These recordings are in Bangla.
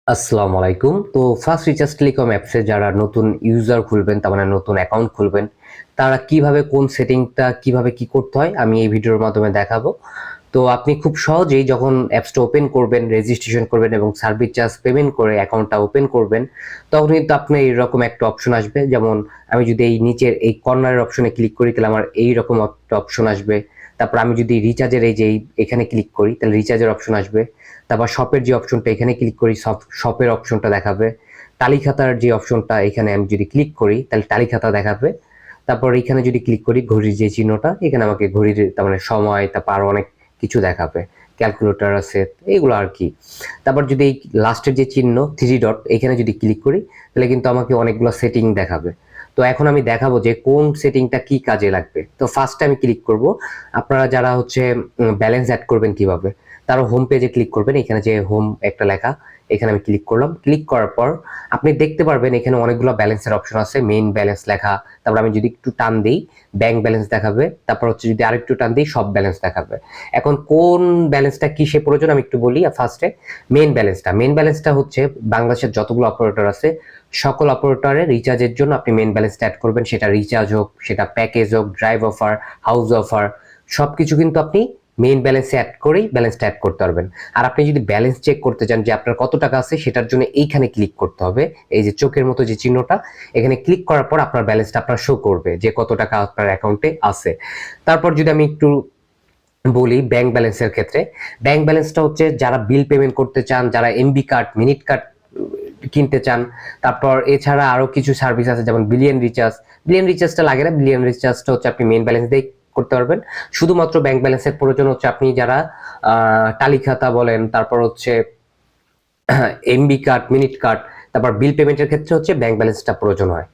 আসসালামু আলাইকুম। তো ফার্স্ট রিচার্জ টেলিকম অ্যাপসে যারা নতুন ইউজার খুলবেন, তার মানে নতুন অ্যাকাউন্ট খুলবেন, তারা কিভাবে কোন সেটিংটা কিভাবে কি করতে হয় আমি এই ভিডিওর মাধ্যমে দেখাবো। তো আপনি খুব সহজেই যখন অ্যাপসটা ওপেন করবেন, রেজিস্ট্রেশন করবেন এবং সার্ভিস চার্জ পেমেন্ট করে অ্যাকাউন্টটা ওপেন করবেন, তখন কিন্তু আপনার এইরকম একটা অপশন আসবে। যেমন আমি যদি এই নিচের এই কর্নারের অপশনে ক্লিক করি তাহলে আমার এইরকম একটা অপশন আসবে। তারপর আমি যদি রিচার্জের এই যে এখানে ক্লিক করি তাহলে রিচার্জের অপশন আসবে। তারপর শপের যে অপশনটা এখানে ক্লিক করি শপের অপশনটা দেখাবে। তালিখাতার যে অপশনটা এখানে আমি যদি ক্লিক করি তাহলে তালিখাতা দেখাবে। তারপর এখানে যদি ক্লিক করি ঘড়ির যে চিহ্নটা এখানে আমাকে ঘড়ির তার মানে সময়, তারপর আরো অনেক কিছু দেখাবে। ক্যালকুলেটর আছে, এইগুলো আর কি। তারপর যদি এই লাস্টের যে চিহ্ন থ্রি ডট এখানে যদি ক্লিক করি তাহলে কিন্তু আমাকে অনেকগুলো সেটিং দেখাবে। তো এখন আমি দেখাবো যে কোন সেটিংটা কি কাজে লাগবে। তো ফার্স্টে আমি ক্লিক করব। আপনারা যারা হচ্ছে ব্যালেন্স অ্যাড করবেন কিভাবে, তারা হোম পেজে ক্লিক করবেন। এখানে যে হোম একটা লেখা, এখানে আমি ক্লিক করলাম। ক্লিক করার পর আপনি দেখতে পারবেন এখানে অনেকগুলো ব্যালেন্সের অপশন আছে। মেইন ব্যালেন্স লেখা, তারপর আমি যদি একটু টান দিই ব্যাংক ব্যালেন্স দেখাবে, তারপর হচ্ছে যদি আরেকটু টান দিই সব ব্যালেন্স দেখাবে। এখন কোন ব্যালেন্সটা কিসে প্রয়োজন আমি একটু বলি। ফার্স্টে মেইন ব্যালেন্সটা হচ্ছে বাংলাদেশের যতগুলো অপারেটর আছে সকল অপারেটরের রিচার্জের জন্য আপনি মেইন ব্যালেন্সটা অ্যাড করবেন। সেটা রিচার্জ হোক, সেটা প্যাকেজ হোক, ড্রাইভ অফার, হাউস অফার, সবকিছু কিন্তু আপনি মেইন ব্যালেন্সে অ্যাড করেই ব্যালেন্সটা অ্যাড করতে পারবেন। আর আপনি যদি ব্যালেন্স চেক করতে চান যে আপনার কত টাকা আছে, সেটার জন্য এইখানে ক্লিক করতে হবে। এই যে চোখের মতো যে চিহ্নটা, এখানে ক্লিক করার পর আপনার ব্যালেন্সটা আপনার শো করবে যে কত টাকা আপনার অ্যাকাউন্টে আছে। তারপর যদি আমি একটু বলি ব্যাংক ব্যালেন্সের ক্ষেত্রে, ব্যাংক ব্যালেন্সটা হচ্ছে যারা বিল পেমেন্ট করতে চান, যারা এমবি কার্ড, মিনিট কার্ড কিনতে চান। তারপর এছাড়া আরো কিছু সার্ভিস আছে যেমন বিলিয়ন রিচার্জটা লাগে না। বিলিয়ন রিচার্জটা হচ্ছে আপনি মেইন ব্যালেন্স দিয়ে করতে পারবেন। শুধুমাত্র ব্যাংক ব্যালেন্সের প্রয়োজন হচ্ছে আপনি যারা টালি খাতা বলেন, তারপর হচ্ছে এমবি কার্ড, মিনিট কার্ড, তারপর বিল পেমেন্টের ক্ষেত্রে হচ্ছে ব্যাংক ব্যালেন্সটা প্রয়োজন হয়।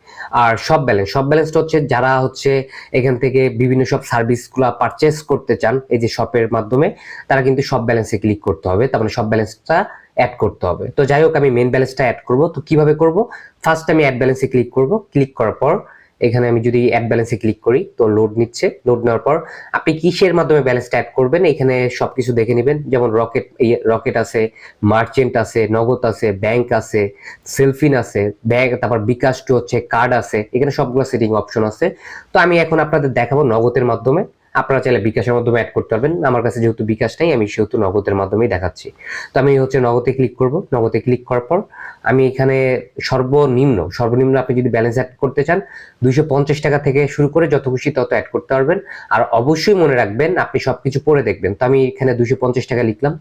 আর সব ব্যালেন্সটা হচ্ছে যারা হচ্ছে এখান থেকে বিভিন্ন সব সার্ভিসগুলো পারচেস করতে চান এই যে শপের মাধ্যমে, তারা কিন্তু সব ব্যালেন্সে ক্লিক করতে হবে, তার মানে সব ব্যালেন্সটা অ্যাড করতে হবে। তো যাই হোক আমি মেন ব্যালেন্সটা অ্যাড করব। তো কিভাবে করব? ফার্স্ট আমি অ্যাড ব্যালেন্সে ক্লিক করব। ক্লিক করার পর এখানে আমি যদি অ্যাড ব্যালেন্সে ক্লিক করি তো লোড নিচ্ছে। লোড নেওয়ার পর আপনি কিসের মাধ্যমে ব্যালেন্সটা অ্যাড করবেন এখানে সবকিছু দেখে নেবেন। যেমন রকেট আছে, মার্চেন্ট আছে, নগদ আছে, ব্যাংক আছে, সেলফিন আছে, ব্যাংক, তারপর বিকাশ টু হচ্ছে কার্ড আছে, এখানে সবগুলো সেটিং অপশন আছে। তো আমি এখন আপনাদের দেখাবো নগদের মাধ্যমে। আপনারা চাইলে বিকাশের মাধ্যমে অ্যাড করতে পারবেন। আমার কাছে যেহেতু বিকাশ নাই আমি সেহেতু নগদের মাধ্যমেই দেখাচ্ছি। তো আমি হচ্ছে নগদে ক্লিক করব। নগদে ক্লিক করার পর আমি এখানে সর্বনিম্ন আপনি যদি ব্যালেন্স অ্যাড করতে চান 250 টাকা থেকে শুরু করে যত খুশি তত অ্যাড করতে পারবেন। আর অবশ্যই মনে রাখবেন আপনি সবকিছু পড়ে দেখবেন। তো আমি এখানে 250 টাকা লিখলাম।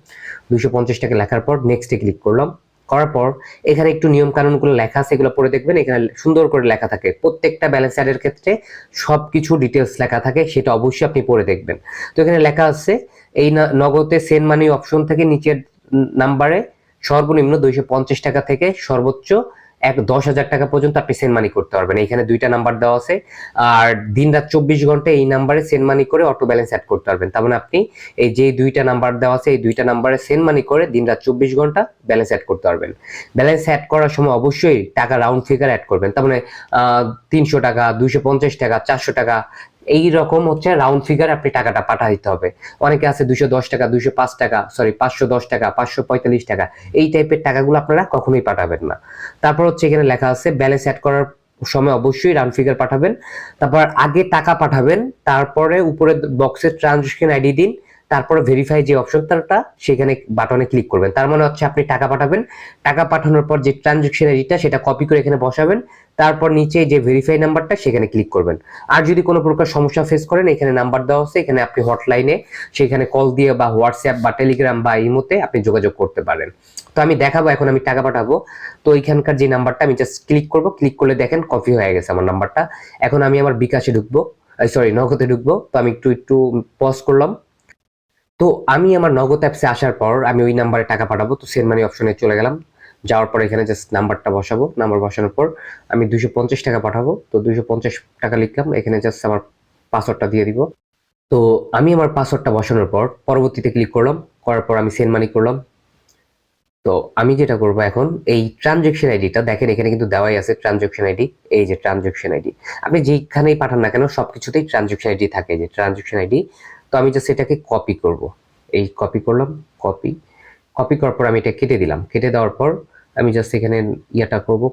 250 টাকা লেখার পর নেক্সটে ক্লিক করলাম। করার পর এখানে একটু নিয়ম কানুনগুলো লেখা আছে, এগুলো পড়ে দেখবেন। এখানে সুন্দর করে লেখা থাকে প্রত্যেকটা ব্যালেন্স অ্যাডের ক্ষেত্রে সবকিছু ডিটেলস লেখা থাকে, সেটা অবশ্যই আপনি পড়ে দেখবেন। তো এখানে লেখা আছে এই নগদে সেন্ড মানি অপশন থেকে নিচের নাম্বারে সর্বনিম্ন 250 টাকা থেকে সর্বোচ্চ 10,000 টাকা পর্যন্ত আপনি সেন্ড মানি করতে পারবেন। এখানে দুইটা নাম্বার দেওয়া আছে। আর দিন রাত 24 ঘন্টা এই নাম্বারে সেন্ড মানি করে অটো ব্যালেন্স অ্যাড করতে পারবেন। তার মানে আপনি এই যে দুইটা নাম্বার দেওয়া আছে এই দুইটা নাম্বারে সেন্ড মানি করে দিন রাত 24 ঘন্টা ব্যালেন্স অ্যাড করতে পারবেন। ব্যালেন্স অ্যাড করার সময় অবশ্যই টাকা রাউন্ড ফিগার অ্যাড করবেন। তার মানে 300 টাকা, 250 টাকা, 400 টাকা, এই রকম হচ্ছে রাউন্ড ফিগার আপনি টাকাটা পাঠা দিতে হবে। অনেকে আছে 210 টাকা, 205 টাকা, সরি 510 টাকা, 545 টাকা, এই টাইপের টাকাগুলো আপনারা কখনোই পাঠাবেন না। তারপর হচ্ছে এখানে লেখা আছে ব্যালেন্স অ্যাড করার সময় অবশ্যই রাউন্ড ফিগার পাঠাবেন। তারপর আগে টাকা পাঠাবেন, তারপরে উপরে বক্সে ট্রানজাকশন আইডি দিন, তারপরে ভেরিফাই যে অপশনটা সেখানে বাটনে ক্লিক করবেন। তার মানে হচ্ছে আপনি টাকা পাঠাবেন, টাকা পাঠানোর পর যে ট্রানজাকশন আইডিটা সেটা কপি করে এখানে বসাবেন, তারপর নিচে যে ভেরিফাই নাম্বারটা সেখানে ক্লিক করবেন। আর যদি কোনো প্রকার সমস্যা ফেস করেন এখানে নাম্বার দেওয়া আছে, এখানে আপনি হটলাইনে সেখানে কল দিয়ে বা হোয়াটসঅ্যাপ বা টেলিগ্রাম বা ইমোতে আপনি যোগাযোগ করতে পারেন। তো আমি দেখাবো এখন আমি টাকা পাঠাবো। তো এখানকার যে নাম্বারটা আমি জাস্ট ক্লিক করব। ক্লিক করলে দেখেন কপি হয়ে গেছে আমার নাম্বারটা। এখন আমি আমার বিকাশে ঢুকবো, সরি নগদে ঢুকবো। তো আমি একটু পজ করলাম। তো আমি আমার নগদ অ্যাপসে আসার পর আমি ওই নাম্বারে টাকা পাঠাবো। তো সেন্ড মানি অপশনে চলে গেলাম। যাওয়ার পর এখানে জাস্ট নাম্বারটা বসাবো। নাম্বার বসানোর পর আমি 250 টাকা পাঠাবো। তো 250 টাকা লিখলাম, এখানে জাস্ট আমার পাসওয়ার্ডটা দিয়ে দিব। তো আমি আমার পাসওয়ার্ডটা বসানোর পর পরবর্তীতে ক্লিক করলাম। করার পর আমি সেন্ড মানি করলাম। তো আমি যেটা করব এখন এই ট্রানজাকশন আইডিটা দেখেন এখানে কিন্তু দেওয়াই আছে ট্রানজাকশন আইডি। এই যে ট্রানজাকশন আইডি, আপনি যেখানেই পাঠান না কেন সবকিছুতেই ট্রানজাকশন আইডি থাকে, যে ট্রানজাকশন আইডি। তো আমি জাস্ট এটাকে কপি করব। এই কপি করলাম। কপি কপি করার পর আমি এটা কেটে দিলাম। কেটে দেওয়ার পর আমি জাস্ট এখানে ইয়াটা করব,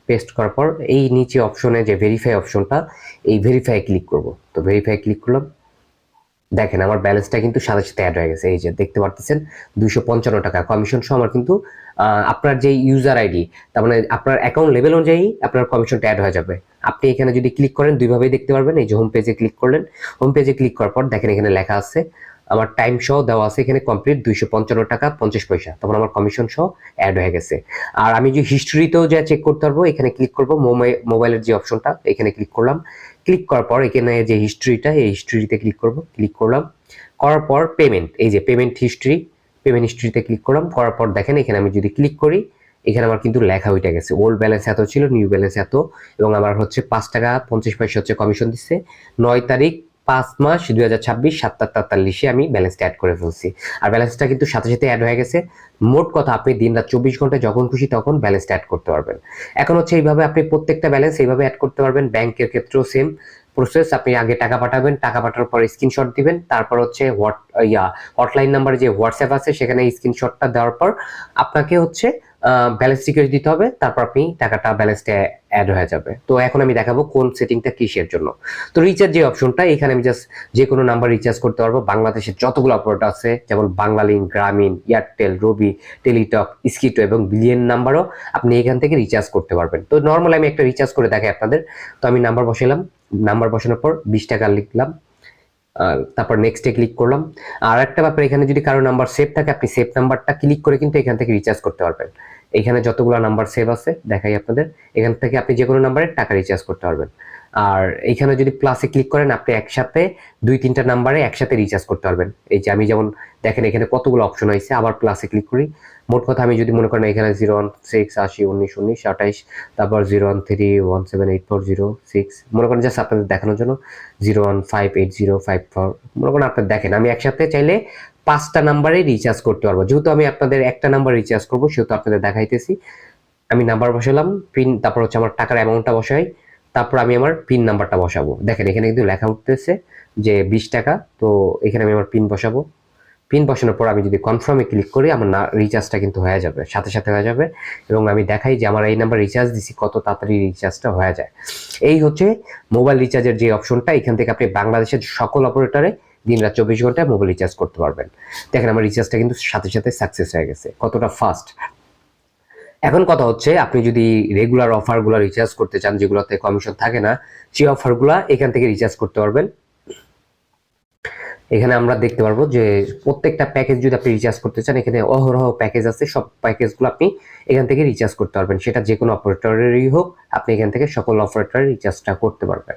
পেস্ট করার পর এই নিচে অপশনে যে ভেরিফাই অপশনটা, এই ভেরিফাই ক্লিক করব। তো ভেরিফাই ক্লিক করলাম, দেখেন আমার ব্যালেন্সটা কিন্তু সাথে সাথে অ্যাড হয়ে গেছে। এই যে দেখতে পারতেছেন 255 টাকা কমিশন সহ আমার কিন্তু আপনার যে ইউজার আইডি, তার মানে আপনার অ্যাকাউন্ট লেভেল অনুযায়ী আপনার কমিশনটা অ্যাড হয়ে যাবে। আপনি এখানে যদি ক্লিক করেন দুইভাবেই দেখতে পারবেন। এই যে হোম পেজে ক্লিক করলেন, হোম পেজে ক্লিক করার পর দেখেন এখানে লেখা আছে আমার টাইম সহ দেওয়া আছে এখানে কমপ্লিট 255 টাকা 50 পয়সা, তখন আমার কমিশন সহ অ্যাড হয়ে গেছে। আর আমি যে হিস্ট্রিতেও যা চেক করতে পারবো, এখানে ক্লিক করবো, মোবাইলের যে অপশনটা এখানে ক্লিক করলাম, ক্লিক করার পর এখানে যে হিস্ট্রিটা, এই হিস্ট্রিতে ক্লিক করব, ক্লিক করলাম, করার পর পেমেন্ট, এই যে পেমেন্ট হিস্ট্রিতে ক্লিক করলাম, করার পর দেখেন এখানে আমি যদি ক্লিক করি, এখানে আমার কিন্তু লেখা উঠে গেছে ওল্ড ব্যালেন্স এত ছিল, নিউ ব্যালেন্স এত, এবং আমার হচ্ছে 5 টাকা 50 পয়সা হচ্ছে কমিশন দিচ্ছে। 9 তারিখ 5 মাস 2026 7:43 আমি ব্যালেন্সটা অ্যাড করে ফেলছি। আর ব্যালেন্সটা কিন্তু সাথে সাথে অ্যাড হয়ে গেছে। মোট কথা আপনি দিন রাত 24 ঘন্টায় যখন খুশি তখন ব্যালেন্সটা অ্যাড করতে পারবেন। এখন হচ্ছে এইভাবে আপনি প্রত্যেকটা ব্যালেন্স এইভাবে অ্যাড করতে পারবেন। ব্যাংকের ক্ষেত্রেও সেম প্রসেস, আপনি আগে টাকা পাঠাবেন, টাকা পাঠানোর পর স্ক্রিনশট দিবেন, তারপর হচ্ছে হটলাইন নাম্বারে যে হোয়াটসঅ্যাপ আছে সেখানে স্ক্রিনশটটা দেওয়ার পর আপনাকে হচ্ছে ব্যালেন্স রিকোয়েস্ট দিতে হবে, তারপর আপনি টাকাটা ব্যালেন্সটা অ্যাড হয়ে যাবে। তো এখন আমি দেখাবো কোন সেটিংটা কিসের জন্য। তো রিচার্জ যে অপশনটা, এখানে আমি জাস্ট যে কোনো নাম্বার রিচার্জ করতে পারবো। বাংলাদেশের যতগুলো অপারেটর আছে যেমন বাংলালিংক, গ্রামীণ, এয়ারটেল, রবি, টেলিটক, স্কিটো এবং বিলিয়ন নাম্বারও আপনি এখান থেকে রিচার্জ করতে পারবেন। তো নর্মালি আমি একটা রিচার্জ করে দেখাই আপনাদের। তো আমি নাম্বার বসালাম, নাম্বার বসানোর পর 20 টাকা লিখলাম, তারপর নেক্সটে ক্লিক করলাম। আর একটা ব্যাপার, এখানে যদি কারো নাম্বার সেভ থাকে আপনি সেভ নাম্বারটা ক্লিক করে কিন্তু এখান থেকে রিচার্জ করতে পারবেন। এখানে যতগুলো নাম্বার সেভ আছে দেখাই আপনাদের, এখান থেকে আপনি যে কোনো নাম্বারে টাকা রিচার্জ করতে পারবেন। আর এখানে যদি প্লাসে ক্লিক করেন আপনি একসাথে 2-3টা নাম্বারে একসাথে রিচার্জ করতে পারবেন। এই যে আমি যেমন দেখেন এখানে কতগুলো অপশন হয়েছে, আবার প্লাসে ক্লিক করি। মোট কথা আমি যদি মনে করেন এখানে 01680191928, তারপর 013178406 মনে করেন জাস্ট আপনাদের দেখানোর জন্য, 0158054 মনে করেন আপনার দেখেন আমি একসাথে চাইলে 5টা নাম্বারে রিচার্জ করতে পারবো। যেহেতু আমি আপনাদের একটা নাম্বার রিচার্জ করবো সেহেতু আপনাদের দেখাইতেছি। আমি নাম্বার বসালাম, পিন, তারপর হচ্ছে আমার টাকার অ্যামাউন্টটা বসাই, তারপর আমি আমার পিন নাম্বারটা বসাবো। দেখেন এখানে কিন্তু লেখা উঠতেছে যে 20 টাকা। তো এখানে আমি আমার পিন বসাবো, পিন বসানোর পর আমি যদি কনফার্মে ক্লিক করি আমার রিচার্জটা কিন্তু হয়ে যাবে, সাথে সাথে হয়ে যাবে। এবং আমি দেখাই যে আমার এই নাম্বার রিচার্জ দিছি কত তাড়াতাড়ি রিচার্জটা হয়ে যায়। এই হচ্ছে মোবাইল রিচার্জের যে অপশনটা, এখান থেকে আপনি বাংলাদেশের সকল অপারেটরে দিন রাত 24 ঘন্টায় মোবাইল রিচার্জ করতে পারবেন। দেখেন আমার রিচার্জটা কিন্তু সাথে সাথে সাকসেস হয়ে গেছে, কতটা ফাস্ট। এখন কথা হচ্ছে আপনি যদি রেগুলার অফারগুলো রিচার্জ করতে চান, যেগুলোতে কমিশন থাকে না, সেই অফারগুলো এখান থেকে রিচার্জ করতে পারবেন। এখানে আমরা দেখতে পারবো যে প্রত্যেকটা প্যাকেজ যদি আপনি রিচার্জ করতে চান, এখানে অহরহ প্যাকেজ আছে, সব প্যাকেজগুলো আপনি এখান থেকে রিচার্জ করতে পারবেন। সেটা যে কোনো অপারেটরেরই হোক, আপনি এখান থেকে সকল অপারেটরের রিচার্জটা করতে পারবেন।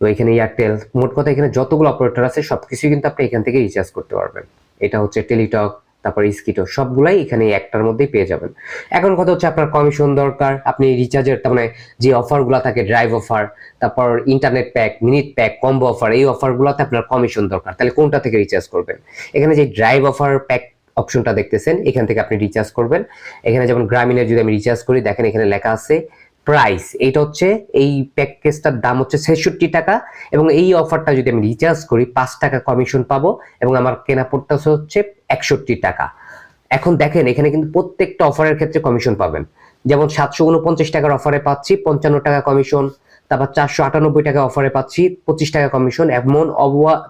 তো এখানে এয়ারটেল, মোট কথা এখানে যতগুলো অপারেটর আছে সবকিছু কিন্তু আপনি এখান থেকে রিচার্জ করতে পারবেন। এটা হচ্ছে টেলিটক, তারপর স্কিটো, সবগুলাই এখানে একটার মধ্যেই পেয়ে যাবেন। এখন কথা হচ্ছে আপনার কমিশন দরকার, আপনি রিচার্জের তার মানে যে অফারগুলো থাকে, ড্রাইভ অফার, তারপর internet pack, minute pack, combo offer, এই অফারগুলোতে আপনার কমিশন দরকার, তাহলে কোনটা থেকে রিচার্জ করবেন? এখানে যে ড্রাইভ অফার প্যাক অপশনটা দেখতেছেন, এখান থেকে আপনি রিচার্জ করবেন। এখানে যেমন গ্রামীণের যদি আমি রিচার্জ করি, দেখেন এখানে লেখা আছে প্রাইস, এইটা হচ্ছে এই প্যাকেজটার দাম হচ্ছে 66 টাকা, এবং এই অফারটা যদি আমি রিচার্জ করি 5 টাকা কমিশন পাবো, এবং আমার কেনা পড়তেছে হচ্ছে 61 টাকা। এখন দেখেন এখানে কিন্তু প্রত্যেকটা অফারের ক্ষেত্রে কমিশন পাবেন। যেমন 749 টাকার অফারে পাচ্ছি 55 টাকা কমিশন, তারপর 498 টাকা অফারে পাচ্ছি 25 টাকা কমিশন, এমন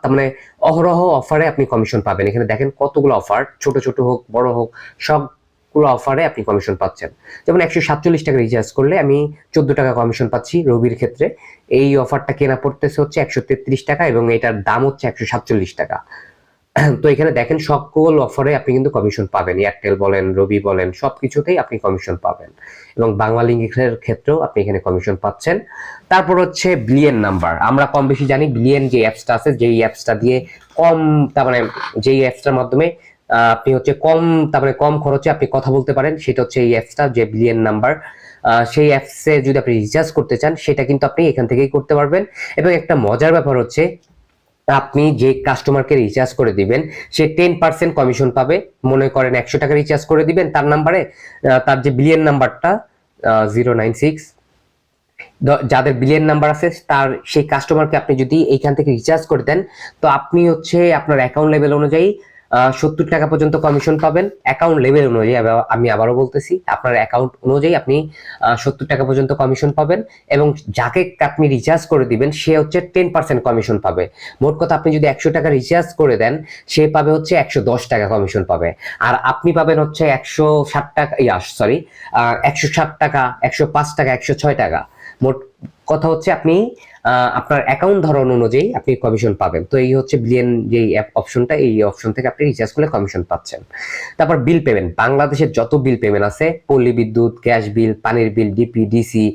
তার মানে অহরহ অফারে আপনি কমিশন পাবেন। এখানে দেখেন কতগুলো অফার, ছোট ছোট হোক বড় হোক সবগুলো অফারে আপনি কমিশন পাচ্ছেন। যেমন 147 টাকা রিচার্জ করলে আমি 14 টাকা কমিশন পাচ্ছি রবির ক্ষেত্রে। এই অফারটা কেনা পড়তেছে হচ্ছে 133 টাকা, এবং এটার দাম হচ্ছে 147 টাকা। তো এখানে দেখেন সকল অফারে আপনি কিন্তু কমিশন পাবেন, এয়ারটেল বলেন, রবি বলেন, সবকিছুতেই আপনি কমিশন পাবেন, এবং বাংলালিংকের ক্ষেত্রেও আপনি এখানে কমিশন পাচ্ছেন। তারপর হচ্ছে বিলিয়ন নাম্বার, আমরা কম বেশি জানি বিলিয়ন যে অ্যাপসটা আছে, যেই অ্যাপসটা দিয়ে কম তার মানে যেই অ্যাপসটার মাধ্যমে আপনি হচ্ছে কম তার মানে কম খরচে আপনি কথা বলতে পারেন, সেটা হচ্ছে এই অ্যাপসটা, যে বিলিয়ন নাম্বার। সেই অ্যাপসে যদি আপনি রিচার্জ করতে চান সেটা কিন্তু আপনি এখান থেকেই করতে পারবেন। এবং একটা মজার ব্যাপার হচ্ছে আপনি যে কাস্টমারকে রিচার্জ করে দিবেন সে 10% কমিশন পাবে। মনে করেন 100 টাকা রিচার্জ করে দিবেন তার নাম্বারে, তার যে বিলিয়ন নাম্বারটা 096, যাদের বিলিয়ন নাম্বার আছে তার সেই কাস্টমারকে আপনি যদি এইখান থেকে রিচার্জ করে দেন, তো আপনি হচ্ছে আপনার অ্যাকাউন্ট লেভেল অনুযায়ী 70 টাকা পর্যন্ত কমিশন পাবেন অ্যাকাউন্ট লেভেল অনুযায়ী। আমি আবারও বলতেছি, আপনার অ্যাকাউন্ট অনুযায়ী আপনি 70 টাকা পর্যন্ত কমিশন পাবেন, এবং যাকে আপনি রিচার্জ করে দিবেন সে হচ্ছে 10% কমিশন পাবে। মোট কথা, আপনি যদি 100 টাকা রিচার্জ করে দেন, সে পাবে হচ্ছে 110 টাকা কমিশন পাবে, আর আপনি পাবেন হচ্ছে 160 টাকা, 160 টাকা, 105 টাকা, 106 টাকা। মোট কথা হচ্ছে আপনি আপনার অ্যাকাউন্ট ধরন অনুযায়ী আপনি কমিশন পাবেন। তো এই হচ্ছে বিলিয়ন যে অপশনটা, এই অপশন থেকে আপনি রিচার্জ করলে কমিশন পাচ্ছেন। তারপর বিল পেমেন্ট, বাংলাদেশের যত বিল পেমেন্ট আছে, পল্লী বিদ্যুৎ, গ্যাস বিল, পানির বিল, ডিপিডিসি,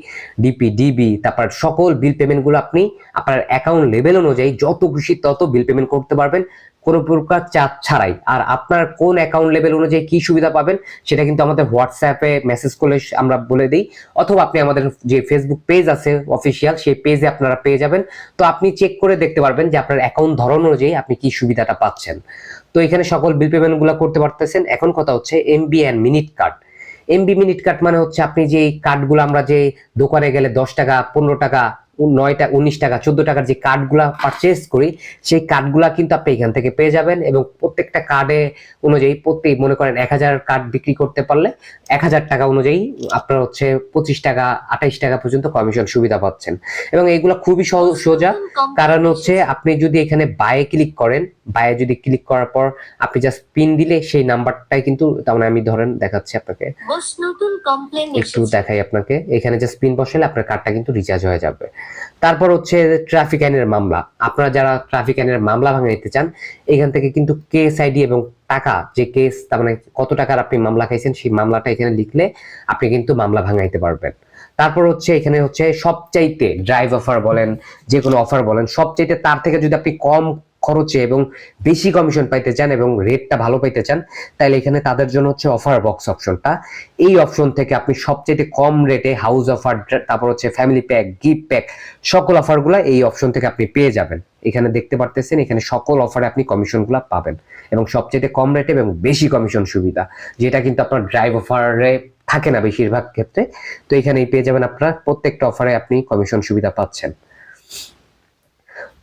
ডিপিডিবি, তারপর সকল বিল পেমেন্টগুলো আপনি আপনার অ্যাকাউন্ট লেভেল অনুযায়ী যত খুশি তত বিল পেমেন্ট করতে পারবেন, কোনো প্রকার চার্জ ছাড়াই। আর আপনার কোন অ্যাকাউন্ট লেভেল অনুযায়ী কি সুবিধা পাবেন সেটা কিন্তু আমাদের হোয়াটসঅ্যাপে মেসেজ করলে আমরা বলে দিই, অথবা আপনি আমাদের যে ফেসবুক পেজ আছে অফিসিয়াল, সেই পেজে আপনারা পেয়ে যাবেন। তো আপনি চেক করে দেখতে পারবেন যে আপনার অ্যাকাউন্ট ধরন অনুযায়ী আপনি কি সুবিধাটা পাচ্ছেন। তো এখানে সকল বিল পেমেন্ট গুলো করতে পারতেছেন। এখন কথা হচ্ছে MB and minute card. MB minute card মানে হচ্ছে আপনি যে কার্ডগুলো আমরা যে দোকানে গেলে 10 টাকা, 15 টাকা, 9 টাকা, 19 টাকা, 14 টাকার যে কার্ডগুলা পারচেজ করি, সেই কার্ডগুলা কিন্তু আপনি এখান থেকে পেয়ে যাবেন। এবং প্রত্যেকটা কার্ডে অনুযায়ী প্রত্যেক, মনে করেন 1000 কার্ড বিক্রি করতে পারলে 1000 টাকা অনুযায়ী আপনার হচ্ছে 25 টাকা, 28 টাকা পর্যন্ত কমিশন সুবিধা পাচ্ছেন। এবং এইগুলো খুবই সোজা, কারণ হচ্ছে আপনি যদি এখানে বায়ে ক্লিক করেন, বায়ে যদি ক্লিক করার পর আপনি জাস্ট পিন দিলে সেই নাম্বারটাই কিন্তু, তার মানে আমি ধরেন দেখাচ্ছি আপনাকে, একটু দেখাই আপনাকে, এখানে জাস্ট পিন বসালে আপনার কার্ডটা কিন্তু রিচার্জ হয়ে যাবে। তারপর হচ্ছে ট্রাফিক আইনের মামলা। আপনারা যারা ট্রাফিক আইনের মামলা ভাঙা নিতে চান, এখান থেকে কিন্তু কেস আইডি এবং টাকা, যে কেস, তার মানে কত টাকার আপনি মামলা খাইছেন, সেই মামলাটা এখানে লিখলে আপনি কিন্তু মামলা ভাঙাইতে পারবেন। তারপর হচ্ছে এখানে হচ্ছে সবচাইতে ড্রাইভ অফার বলেন, যে কোনো অফার বলেন, সবচাইতে তার থেকে যদি আপনি কম খরচে এবং বেশি কমিশন পাইতে চান এবং রেটটা ভালো পাইতে চান, তাহলে এখানে তাদের জন্য হচ্ছে অফার বক্স অপশনটা। এই অপশন থেকে আপনি সবচেয়ে কম রেটে হাউস অফার, তারপর হচ্ছে ফ্যামিলি প্যাক, গিফট প্যাক, সকল অফারগুলো এই অপশন থেকে আপনি পেয়ে যাবেন। এখানে দেখতে পারতেছেন, এখানে সকল অফারে আপনি কমিশনগুলো পাবেন, এবং সবচেয়ে কম রেটে এবং বেশি কমিশন সুবিধা, যেটা কিন্তু আপনার ড্রাইভ অফারে থাকে না বেশিরভাগ ক্ষেত্রে। তো এখানেই পেয়ে যাবেন, আপনার প্রত্যেকটা অফারে আপনি কমিশন সুবিধা পাচ্ছেন।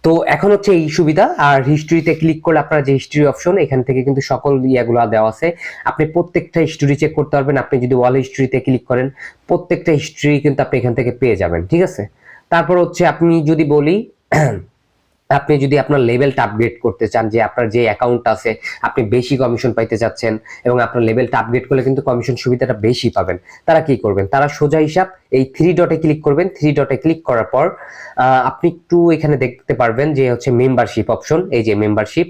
তো এখন হচ্ছে এই সুবিধা। আর হিস্ট্রিতে ক্লিক করলে আপনার যে হিস্ট্রি অপশন, এখান থেকে কিন্তু সকল ইয়াগুলো দেওয়া আছে, আপনি প্রত্যেকটা হিস্ট্রি চেক করতে পারবেন। আপনি যদি ওয়াল হিস্ট্রিতে ক্লিক করেন, প্রত্যেকটা হিস্ট্রি কিন্তু আপনি এখান থেকে পেয়ে যাবেন, ঠিক আছে। তারপর হচ্ছে আপনি যদি বলি, আপনি যদি আপনার লেভেলটা আপগ্রেড করতে চান, যে আপনার যে অ্যাকাউন্ট আছে আপনি বেশি কমিশন পাইতে চাচ্ছেন, এবং আপনার লেভেলটা আপগ্রেড করলে কিন্তু কমিশন সুবিধাটা বেশি পাবেন, তারা কি করবেন? তারা সোজা হিসাব এই 3 ডটে ক্লিক করবেন। 3 ডটে ক্লিক করার পর আপনি একটু এখানে দেখতে পারবেন যে হচ্ছে মেম্বারশিপ অপশন। এই যে মেম্বারশিপ,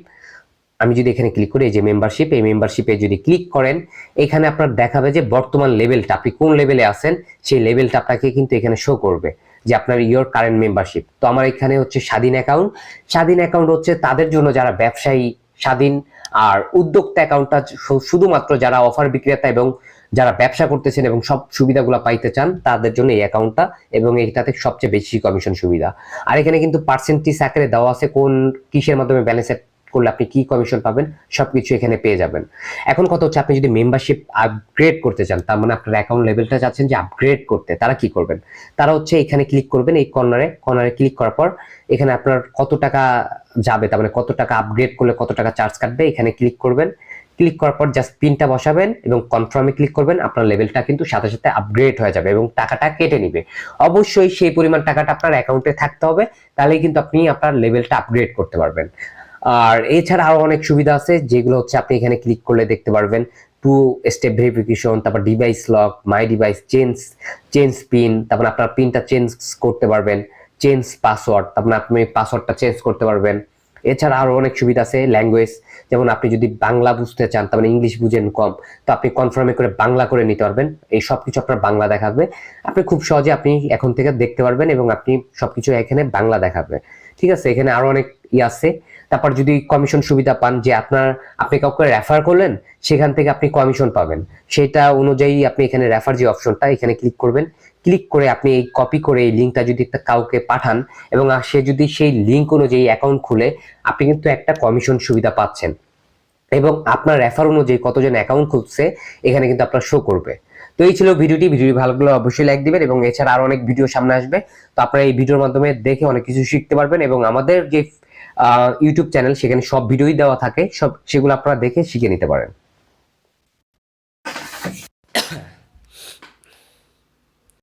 আমি যদি এখানে ক্লিক করি, এই যে মেম্বারশিপ, এই মেম্বারশিপে যদি ক্লিক করেন, এখানে আপনার দেখাবে যে বর্তমান লেভেলটা, আপনি কোন লেভেলে আছেন সেই লেভেলটা আপনাকে কিন্তু এখানে শো করবে, যে আপনার ইয়োর কারেন্ট মেম্বারশিপ। তো আমার এখানে হচ্ছে স্বাধীন অ্যাকাউন্ট। স্বাধীন অ্যাকাউন্ট হচ্ছে তাদের জন্য যারা ব্যবসায়ী স্বাধীন, আর উদ্যোক্তা অ্যাকাউন্টটা শুধুমাত্র যারা অফার বিক্রেতা এবং যারা ব্যবসা করতেছেন এবং সব সুবিধাগুলো পাইতে চান তাদের জন্য এই অ্যাকাউন্টটা, এবং এইটাতে সবচেয়ে বেশি কমিশন সুবিধা। আর এখানে কিন্তু পার্সেন্টেজ আকারে দেওয়া আছে, কোন কিসের মাধ্যমে ব্যালেন্স করলে আপনি কি কমিশন পাবেন সবকিছু এখানে পেয়ে যাবেন। এখন কথা হচ্ছে, আপনি যদি মেম্বারশিপ আপগ্রেড করতে চান, তার মানে আপনার অ্যাকাউন্ট লেভেলটা চাচ্ছেন যে আপগ্রেড করতে, তারা কি করবেন? তারা হচ্ছে এখানে ক্লিক করবেন, এই কর্নারে ক্লিক করার পর এখানে আপনার কত টাকা যাবে, তার মানে কত টাকা আপগ্রেড করলে কত টাকা চার্জ কাটবে, এখানে ক্লিক করবেন। ক্লিক করার পর জাস্ট পিনটা বসাবেন এবং কনফার্মে ক্লিক করবেন। আপনার লেভেলটা কিন্তু সাথে সাথে আপগ্রেড হয়ে যাবে এবং টাকাটা কেটে নিবে। অবশ্যই সেই পরিমাণ টাকাটা আপনার অ্যাকাউন্টে থাকতে হবে, তাহলেই কিন্তু আপনি আপনার লেভেলটা আপগ্রেড করতে পারবেন। আর এছাড়া আরো অনেক সুবিধা আছে, যেগুলো হচ্ছে আপনি এখানে ক্লিক করলে দেখতে পারবেন। 2 স্টেপ ভেরিফিকেশন, তারপর ডিভাইস লক, মাই ডিভাইস চেঞ্জ পিন, তারপর আপনার পিনটা চেঞ্জ করতে পারবেন, চেঞ্জ পাসওয়ার্ড, তারপর আপনি পাসওয়ার্ডটা চেঞ্জ করতে পারবেন। এছাড়া আরো অনেক সুবিধা আছে, ল্যাঙ্গুয়েজ, যেমন আপনি যদি বাংলা বুঝতে চান, তার মানে ইংলিশ বুঝেন কম, তো আপনি কনফার্মে করে বাংলা করে নিতে পারবেন। এই সবকিছু আপনার বাংলা দেখাবে, আপনি খুব সহজে আপনি এখন থেকে দেখতে পারবেন এবং আপনি সবকিছু এখানে বাংলা দেখাবে, ঠিক আছে। এখানে আরো অনেক আছে। তারপর যদি কমিশন সুবিধা পান, যে আপনি কাউকে রেফার করলেন, সেখান থেকে আপনি কমিশন পাবেন, সেটা অনুযায়ী আপনি এখানে রেফার যে অপশনটা, এখানে ক্লিক করবেন। ক্লিক করে আপনি এই কপি করে এই লিঙ্কটা যদি কাউকে পাঠান এবং সে যদি সেই লিঙ্ক অনুযায়ী অ্যাকাউন্ট খুলে, আপনি কিন্তু একটা কমিশন সুবিধা পাচ্ছেন, এবং আপনার রেফার অনুযায়ী কতজন অ্যাকাউন্ট খুলছে এখানে কিন্তু আপনার শো করবে। তো এই ছিল ভিডিওটি ভালো লাগলে অবশ্যই লাইক দিবেন, এবং এছাড়া আরো অনেক ভিডিও সামনে আসবে, তো আপনারা এই ভিডিওর মাধ্যমে দেখে অনেক কিছু শিখতে পারবেন। এবং আমাদের যে ইউটিউব চ্যানেল, সেখানে সব ভিডিওই দেওয়া থাকে, সেগুলো আপনারা দেখে শিখে নিতে পারেন।